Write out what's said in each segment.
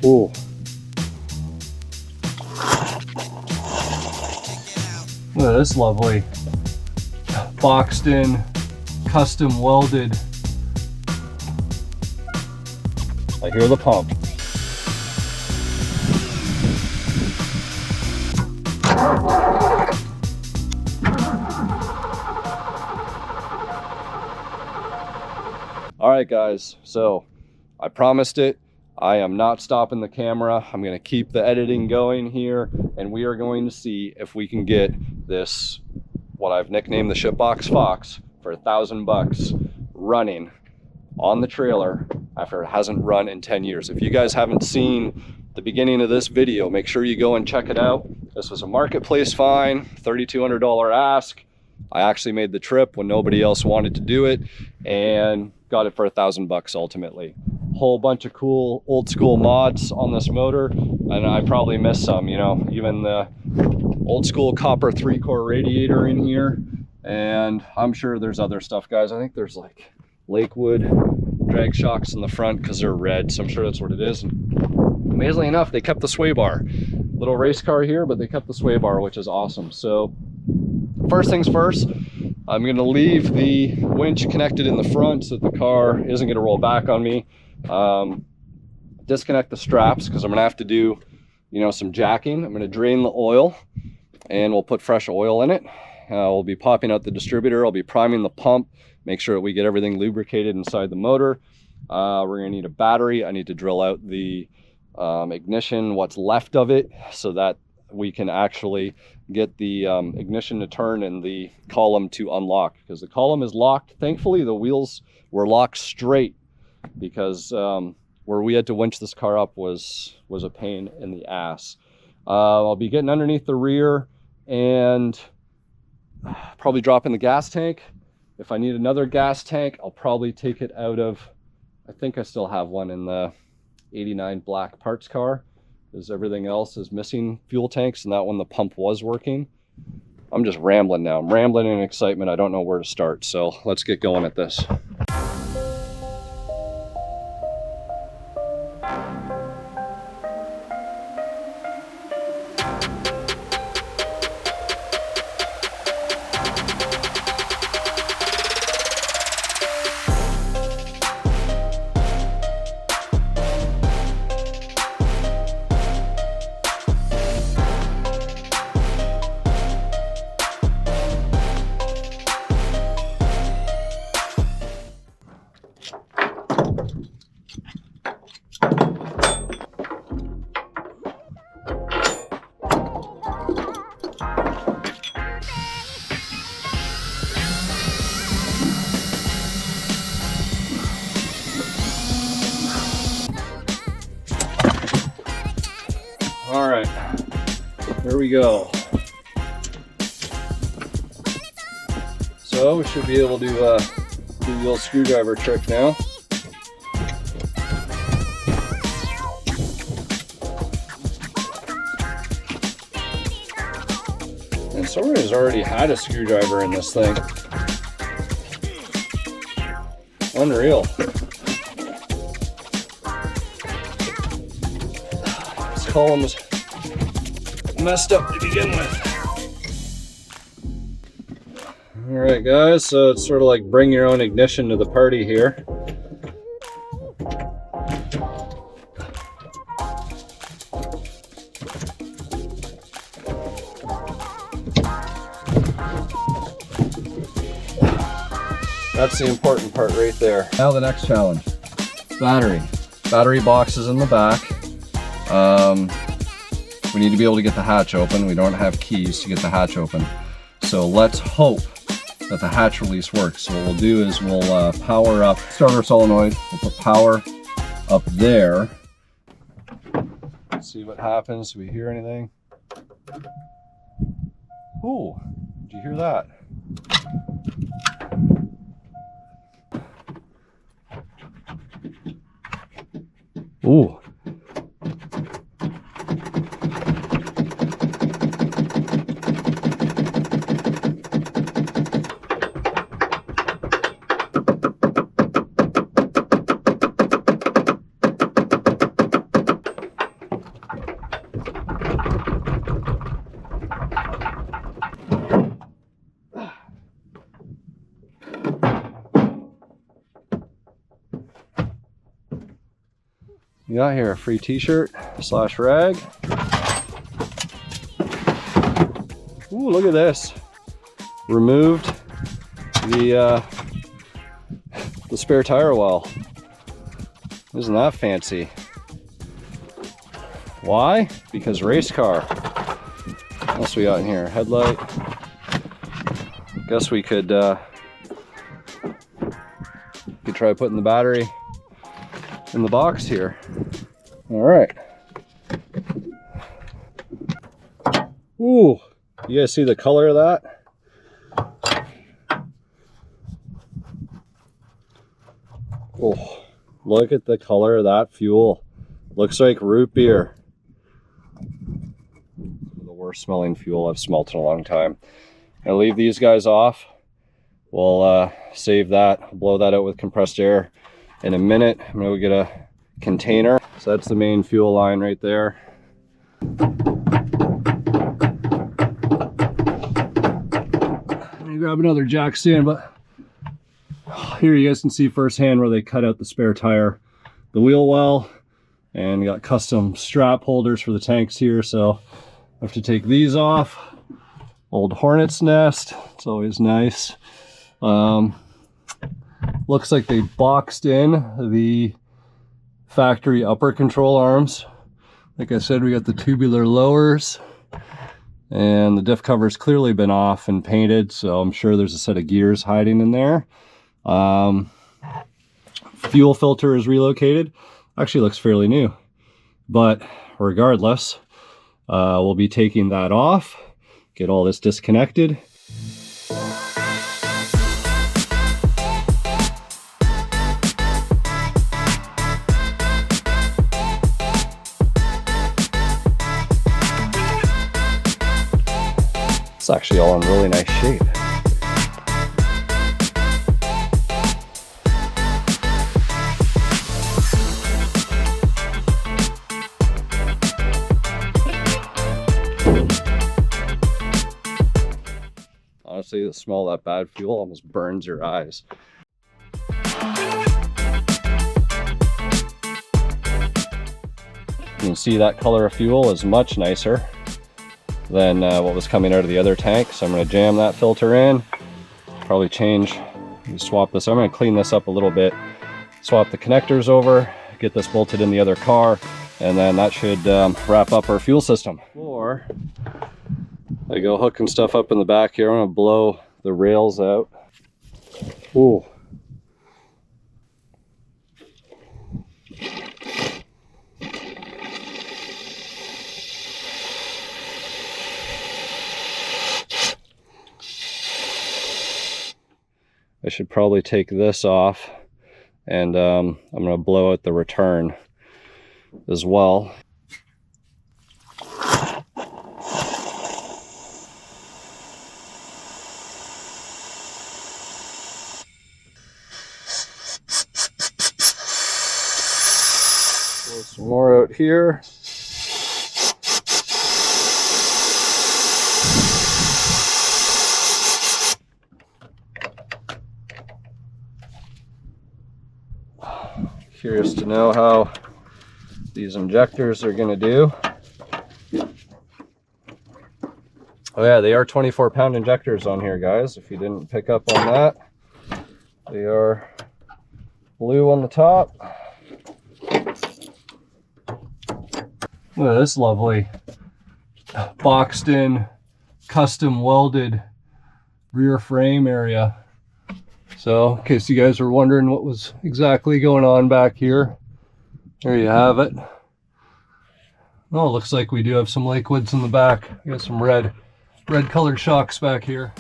Ooh. Look at this lovely boxed in, custom welded. I hear the pump. All right, guys, so I promised it. I am not stopping the camera. I'm going to keep the editing going here, and we are going to see if we can get this, what I've nicknamed the Shipbox Fox, for $1,000 running on the trailer after it hasn't run in 10 years. If you guys haven't seen the beginning of this video, make sure you go and check it out. This was a marketplace find, $3,200 ask. I actually made the trip when nobody else wanted to do it and got it for $1,000 ultimately. Whole bunch of cool old school mods on this motor, and I probably missed some, you know, even the old school copper 3-core radiator in here, and I'm sure there's other stuff, guys. I think there's like Lakewood drag shocks in the front because they're red, so I'm sure that's what it is. And amazingly enough, they kept the sway bar. Little race car here, but they kept the sway bar, which is awesome. So first things first, I'm going to leave the winch connected in the front so that the car isn't going to roll back on me. Disconnect the straps because I'm going to have to do, you know, some jacking. I'm going to drain the oil and we'll put fresh oil in it. We'll be popping out the distributor. I'll be priming the pump, make sure that we get everything lubricated inside the motor. We're going to need a battery. I need to drill out the ignition, what's left of it, so that we can actually get the ignition to turn and the column to unlock, because the column is locked. Thankfully, the wheels were locked straight, because where we had to winch this car up was a pain in the ass. I'll be getting underneath the rear and probably dropping the gas tank. If I need another gas tank, I'll probably take it out of, I think I still have one in the 89 black parts car, because everything else is missing fuel tanks, and that one the pump was working. I'm just rambling now. I'm rambling in excitement. I don't know where to start, so let's get going at this. All right, here we go. So we should be able to do the little screwdriver trick now. And somebody's already had a screwdriver in this thing. Unreal. Column was messed up to begin with. All right, guys, so it's sort of like bring your own ignition to the party here. That's the important part right there. Now the next challenge, battery. Battery box is in the back. We need to be able to get the hatch open. We don't have keys to get the hatch open. So let's hope that the hatch release works. So what we'll do is we'll power up, start our solenoid, we'll put power up there. See what happens. Do we hear anything? Ooh, did you hear that? Ooh. We got here a free t-shirt slash rag. Ooh, look at this. Removed the spare tire well. Isn't that fancy? Why? Because race car. What else we got in here? Headlight. Guess we could try putting the battery in the box here. All right. Ooh, you guys see the color of that? Oh, look at the color of that fuel. Looks like root beer. The worst smelling fuel I've smelt in a long time. I'll leave these guys off. We'll save that, blow that out with compressed air in a minute. I'm gonna go get a container. So that's the main fuel line right there. Let me grab another jack stand, but here you guys can see firsthand where they cut out the spare tire, the wheel well, and got custom strap holders for the tanks here. So I have to take these off. Old hornet's nest, it's always nice. Looks like they boxed in the factory upper control arms. Like I said, we got the tubular lowers, and the diff cover's clearly been off and painted, so I'm sure there's a set of gears hiding in there. Fuel filter is relocated. Actually looks fairly new, but regardless, we'll be taking that off, get all this disconnected. It's actually all in really nice shape. Honestly, the smell of that bad fuel almost burns your eyes. You can see that color of fuel is much nicer than what was coming out of the other tank. So I'm going to jam that filter in, probably change, swap this. I'm going to clean this up a little bit, swap the connectors over, get this bolted in the other car, and then that should wrap up our fuel system. Or I go hooking stuff up in the back here. I'm going to blow the rails out. Ooh. I should probably take this off, and I'm going to blow out the return as well. Blow some more out here. Curious to know how these injectors are going to do. Oh yeah, they are 24-pound injectors on here, guys, if you didn't pick up on that. They are blue on the top. Look at this lovely boxed in, custom welded rear frame area. So, in case you guys were wondering what was exactly going on back here, there you have it. Oh, it looks like we do have some liquids in the back. We got some red colored shocks back here.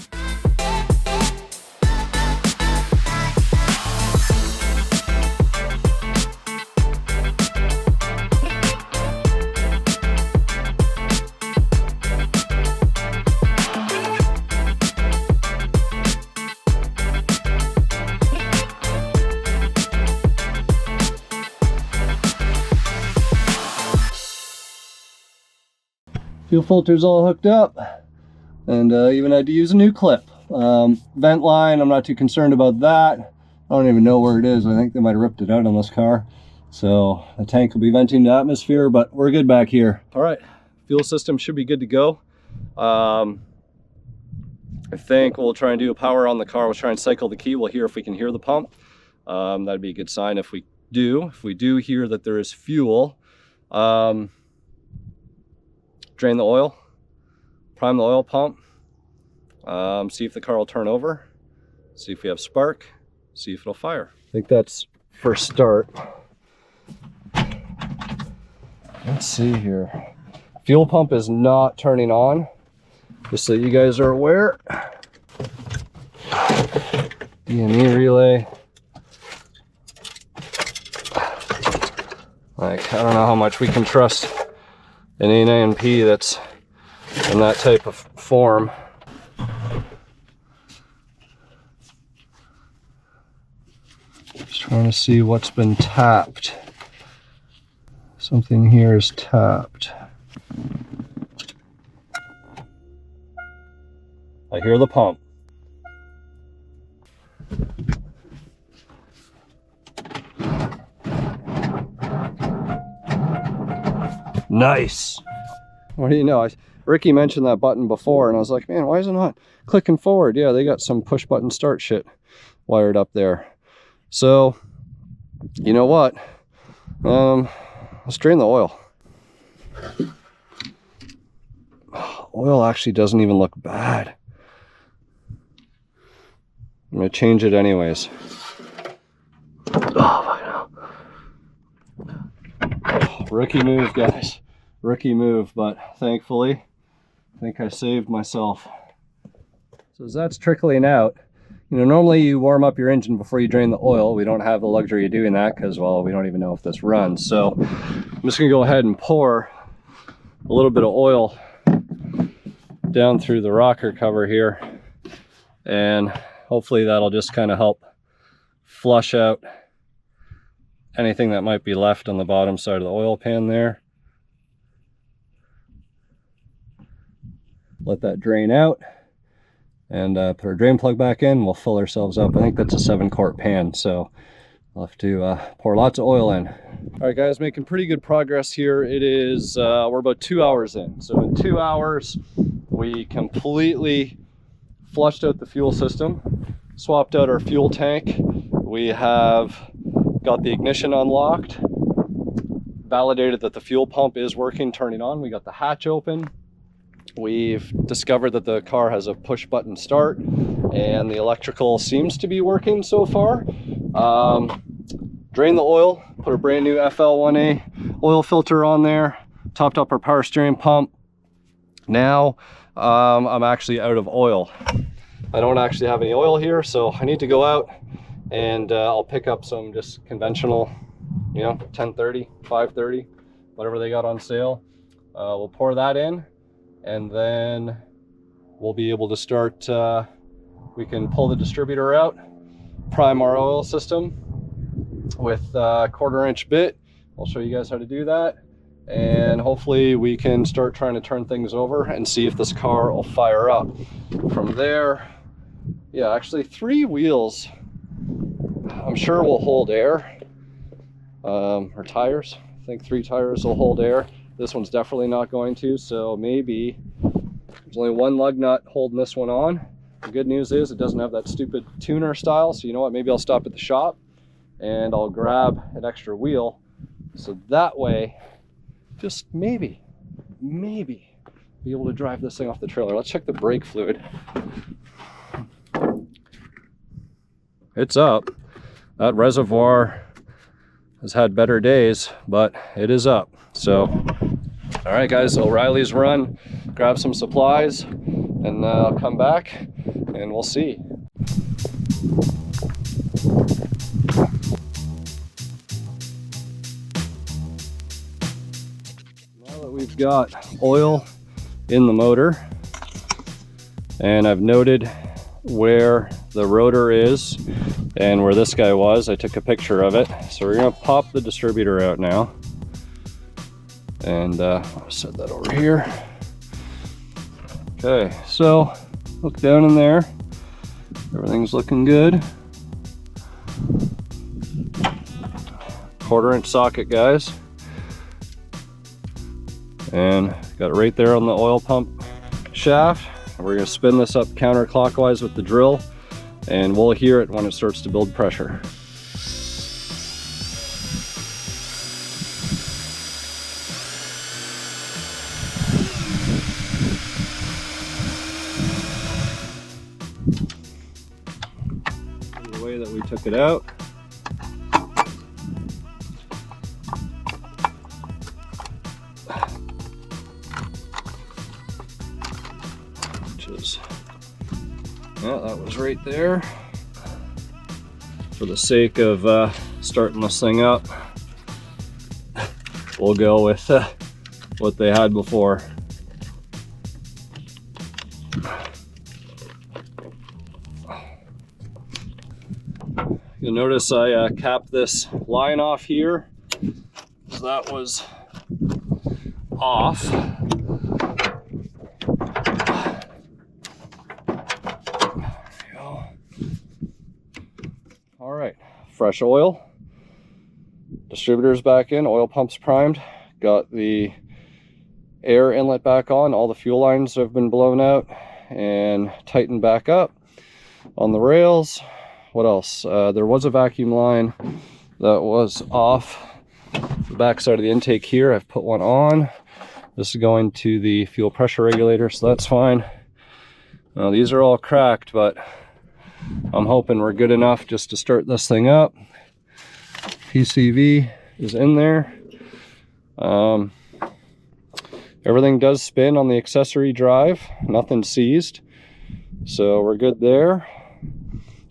Fuel filter's all hooked up, and even had to use a new clip. Vent line, I'm not too concerned about that. I don't even know where it is. I think they might have ripped it out on this car. So the tank will be venting the atmosphere, but we're good back here. All right, fuel system should be good to go. I think we'll try and do a power on the car. We'll try and cycle the key. We'll hear if we can hear the pump. That'd be a good sign if we do. If we do hear that there is fuel, drain the oil, prime the oil pump, see if the car will turn over, see if we have spark, see if it'll fire. I think that's for start. Let's see here. Fuel pump is not turning on, just so you guys are aware. DME relay. Like, I don't know how much we can trust an A9P that's in that type of form. Just trying to see what's been tapped. Something here is tapped. I hear the pump. Nice. What do you know? Ricky mentioned that button before, and I was like, man, why is it not clicking forward? Yeah, they got some push button start shit wired up there. So, you know what? Let's drain the oil. Oil actually doesn't even look bad. I'm gonna change it anyways. Oh, rookie move, guys. Rookie move, but thankfully, I think I saved myself. So as that's trickling out, you know, normally you warm up your engine before you drain the oil. We don't have the luxury of doing that because, well, we don't even know if this runs. So I'm just gonna go ahead and pour a little bit of oil down through the rocker cover here, and hopefully that'll just kind of help flush out anything that might be left on the bottom side of the oil pan there. Let that drain out and put our drain plug back in. We'll fill ourselves up. I think that's a 7-quart pan, so I'll have to pour lots of oil in. All right, guys, making pretty good progress here. It is, we're about 2 hours in. So in 2 hours, we completely flushed out the fuel system, swapped out our fuel tank. We have got the ignition unlocked, validated that the fuel pump is working, turning on. We got the hatch open. We've discovered that the car has a push button start and the electrical seems to be working so far. Drained the oil, put a brand new FL1A oil filter on there, topped up our power steering pump. Now I'm actually out of oil. I don't actually have any oil here, so I need to go out and I'll pick up some just conventional, you know, 1030, 530, whatever they got on sale. We'll pour that in, and then we'll be able to start, we can pull the distributor out, prime our oil system with a 1/4-inch bit. I'll show you guys how to do that, and hopefully we can start trying to turn things over and see if this car will fire up. From there, yeah, actually 3 wheels I'm sure will hold air, or tires. I think 3 tires will hold air. This one's definitely not going to, so maybe there's only 1 lug nut holding this one on. The good news is it doesn't have that stupid tuner style, so you know what, maybe I'll stop at the shop and I'll grab an extra wheel, so that way, just maybe be able to drive this thing off the trailer. Let's check the brake fluid. It's up. That reservoir has had better days, but it is up. So, all right, guys, O'Reilly's run, grab some supplies, and I'll come back and we'll see. Now that we've got oil in the motor, and I've noted where the rotor is and where this guy was, I took a picture of it. So we're gonna pop the distributor out now, and I'll set that over here. Okay, so look down in there, everything's looking good. 1/4" socket, guys. And got it right there on the oil pump shaft. We're going to spin this up counterclockwise with the drill, and we'll hear it when it starts to build pressure. The way that we took it out. Yeah, that was right there. For the sake of starting this thing up, we'll go with what they had before. You'll notice I capped this line off here. So that was off. All right, fresh oil. Distributor's back in, oil pump's primed. Got the air inlet back on. All the fuel lines have been blown out and tightened back up on the rails. What else? There was a vacuum line that was off the back side of the intake here. I've put one on. This is going to the fuel pressure regulator, so that's fine. Now, these are all cracked, but I'm hoping we're good enough just to start this thing up. PCV is in there. Everything does spin on the accessory drive. Nothing seized. So we're good there.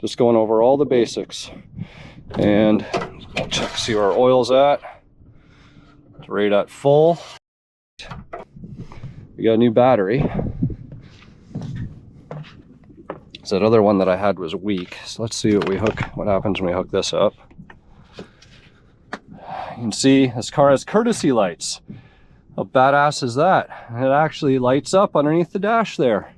Just going over all the basics. And check to see where our oil's at. It's right at full. We got a new battery. So that other one that I had was weak. So let's see what happens when we hook this up. You can see this car has courtesy lights. How badass is that? It actually lights up underneath the dash there.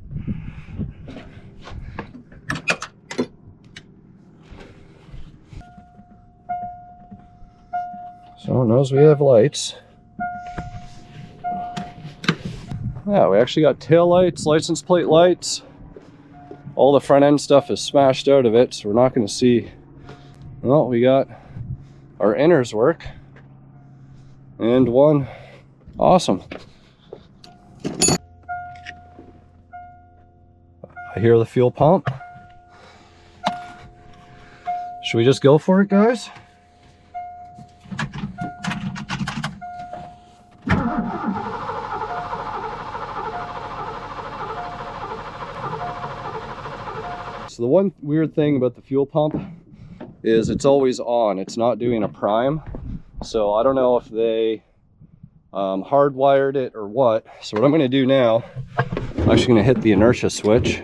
So it knows we have lights. Yeah, we actually got tail lights, license plate lights. All the front end stuff is smashed out of it, so we're not going to see. Well, we got our inners work. And one. Awesome. I hear the fuel pump. Should we just go for it, guys? So the one weird thing about the fuel pump is it's always on. It's not doing a prime. So I don't know if they hardwired it or what. So what I'm going to do now, I'm actually going to hit the inertia switch.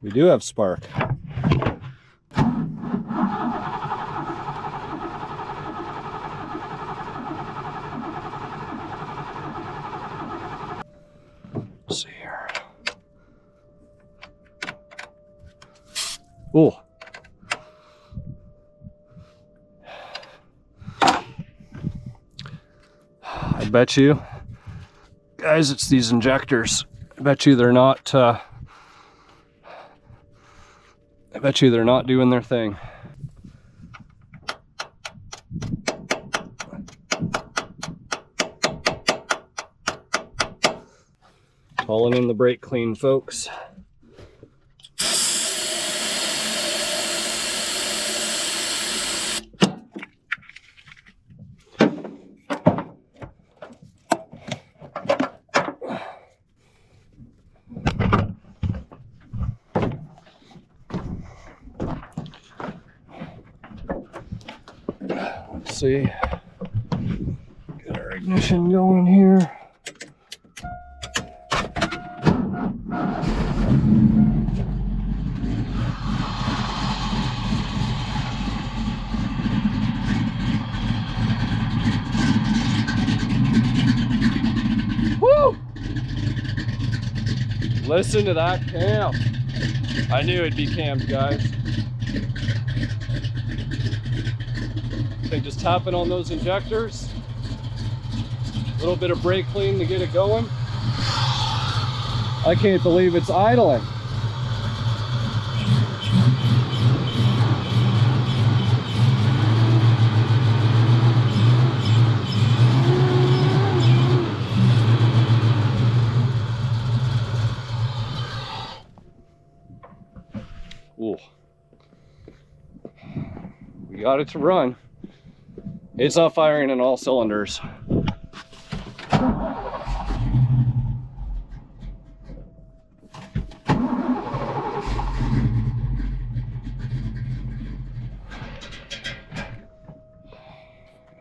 We do have spark. Let's see here. Oh. I bet you, guys, it's these injectors. I bet you they're not doing their thing. Hauling in the brake clean, folks. Let's see. Get our ignition going here. Listen to that cam. I knew it'd be cammed, guys. Okay, just tapping on those injectors. A little bit of brake clean to get it going. I can't believe it's idling. Ooh. We got it to run. It's not firing in all cylinders.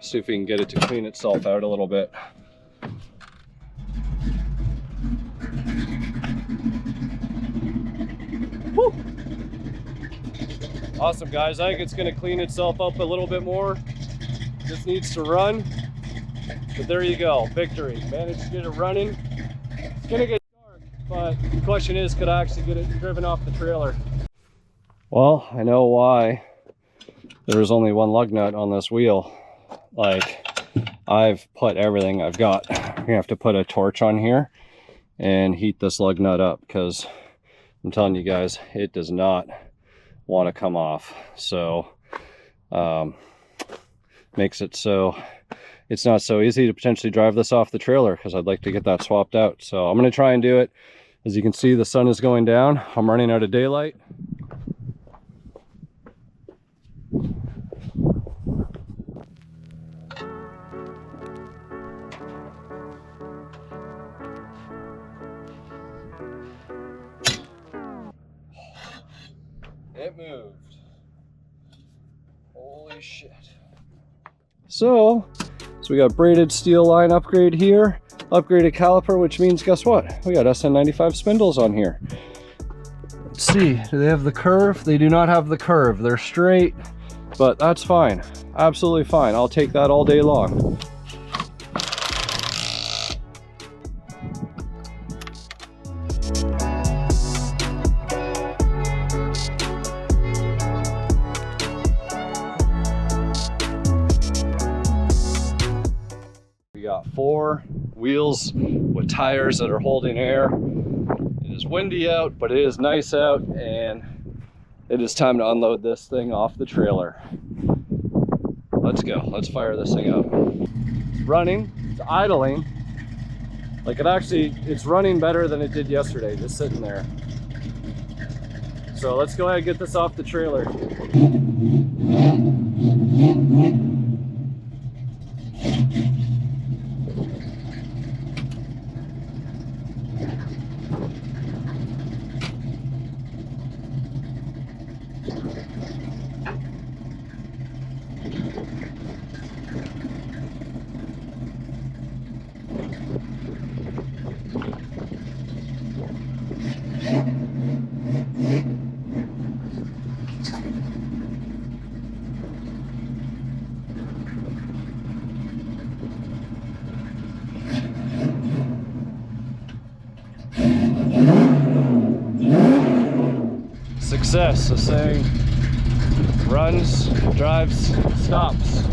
See if we can get it to clean itself out a little bit. Woo. Awesome, guys. I think it's going to clean itself up a little bit more. Just needs to run. But there you go. Victory. Managed to get it running. It's going to get dark, but the question is, could I actually get it driven off the trailer? Well, I know why there's only one lug nut on this wheel. Like, I've put everything I've got. I'm gonna have to put a torch on here and heat this lug nut up, because I'm telling you guys, it does not want to come off. So makes it so it's not so easy to potentially drive this off the trailer, because I'd like to get that swapped out. So I'm going to try and do it. As you can see, the sun is going down. I'm running out of daylight. It moved. Holy shit. So we got braided steel line upgrade here, upgraded caliper, which means guess what? We got SN95 spindles on here. Let's see, do they have the curve? They do not have the curve. They're straight, but that's fine. Absolutely fine. I'll take that all day long. We got 4 wheels with tires that are holding air. It is windy out, but it is nice out, and it is time to unload this thing off the trailer. Let's go. Let's fire this thing up. It's running. It's idling. Like, it's running better than it did yesterday, just sitting there. So let's go ahead and get this off the trailer. Success, the saying, runs, drives, stops.